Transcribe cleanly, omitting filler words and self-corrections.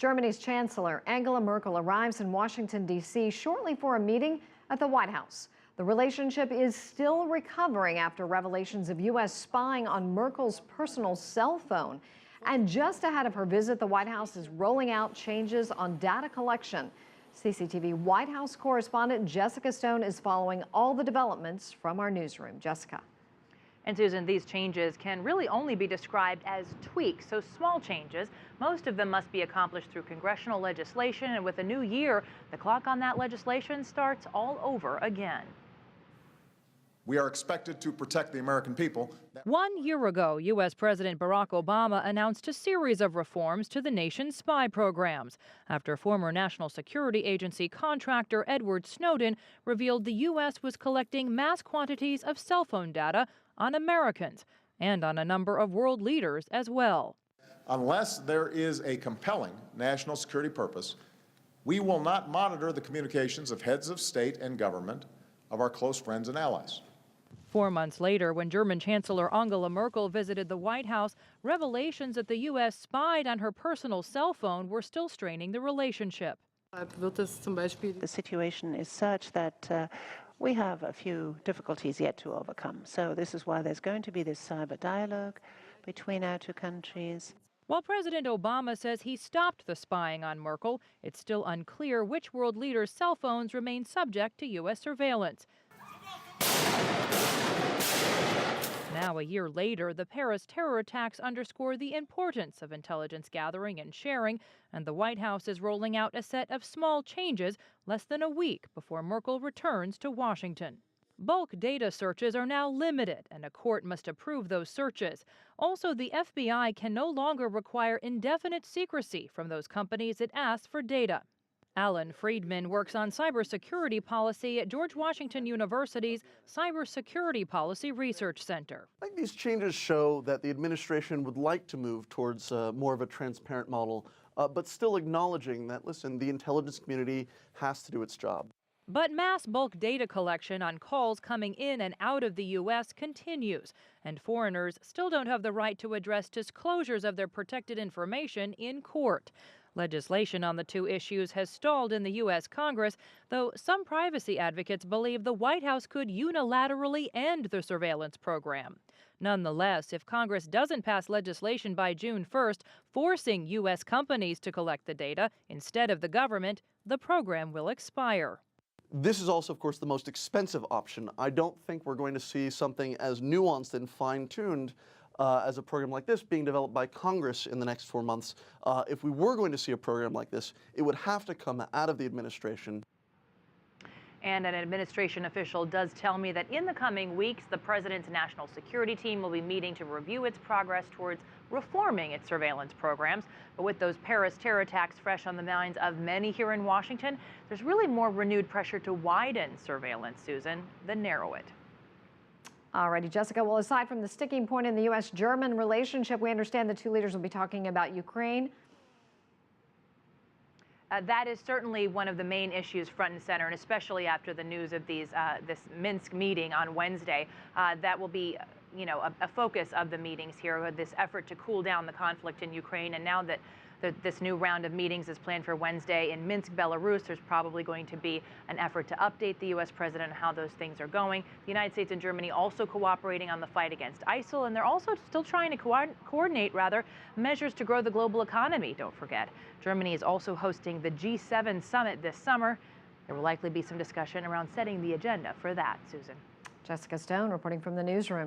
Germany's Chancellor Angela Merkel arrives in Washington, D.C. shortly for a meeting at the White House. The relationship is still recovering after revelations of U.S. spying on Merkel's personal cell phone. And just ahead of her visit, the White House is rolling out changes on data collection. CCTV White House correspondent Jessica Stone is following all the developments from our newsroom. Jessica. And Susan, these changes can really only be described as tweaks, so small changes. Most of them must be accomplished through congressional legislation, and with a new year, the clock on that legislation starts all over again. We are expected to protect the American people. 1 year ago, U.S. President Barack Obama announced a series of reforms to the nation's spy programs after former National Security Agency contractor Edward Snowden revealed the U.S. was collecting mass quantities of cell phone data on Americans and on a number of world leaders as well. Unless there is a compelling national security purpose, we will not monitor the communications of heads of state and government, of our close friends and allies. 4 months later, when German Chancellor Angela Merkel visited the White House, revelations that the U.S. spied on her personal cell phone were still straining the relationship. The situation is such that we have a few difficulties yet to overcome. So this is why there's going to be this cyber dialogue between our two countries. While President Obama says he stopped the spying on Merkel, it's still unclear which world leaders' cell phones remain subject to U.S. surveillance. Now, a year later, the Paris terror attacks underscore the importance of intelligence gathering and sharing, and the White House is rolling out a set of small changes less than a week before Merkel returns to Washington. Bulk data searches are now limited, and a court must approve those searches. Also, the FBI can no longer require indefinite secrecy from those companies it asks for data. Alan Friedman works on cybersecurity policy at George Washington University's Cybersecurity Policy Research Center. I think these changes show that the administration would like to move towards more of a transparent model, but still acknowledging that, listen, the intelligence community has to do its job. But mass bulk data collection on calls coming in and out of the U.S. continues, and foreigners still don't have the right to address disclosures of their protected information in court. Legislation on the two issues has stalled in the U.S. Congress, though some privacy advocates believe the White House could unilaterally end the surveillance program. Nonetheless, if Congress doesn't pass legislation by June 1st, forcing U.S. companies to collect the data instead of the government, the program will expire. This is also, of course, the most expensive option. I don't think we're going to see something as nuanced and fine-tuned as a program like this being developed by Congress in the next 4 months. If we were going to see a program like this, it would have to come out of the administration. And an administration official does tell me that in the coming weeks, the president's national security team will be meeting to review its progress towards reforming its surveillance programs. But with those Paris terror attacks fresh on the minds of many here in Washington, there's really more renewed pressure to widen surveillance, Susan, than narrow it. All righty, Jessica. Well, aside from the sticking point in the U.S.-German relationship, we understand the two leaders will be talking about Ukraine. That is certainly one of the main issues front and center, and especially after the news of this Minsk meeting on Wednesday. That will be, a focus of the meetings here, this effort to cool down the conflict in Ukraine. And now that this new round of meetings is planned for Wednesday in Minsk, Belarus, there's probably going to be an effort to update the U.S. president on how those things are going. The United States and Germany also cooperating on the fight against ISIL, and they're also still trying to coordinate measures to grow the global economy, don't forget. Germany is also hosting the G7 summit this summer. There will likely be some discussion around setting the agenda for that, Susan. Jessica Stone reporting from the newsroom.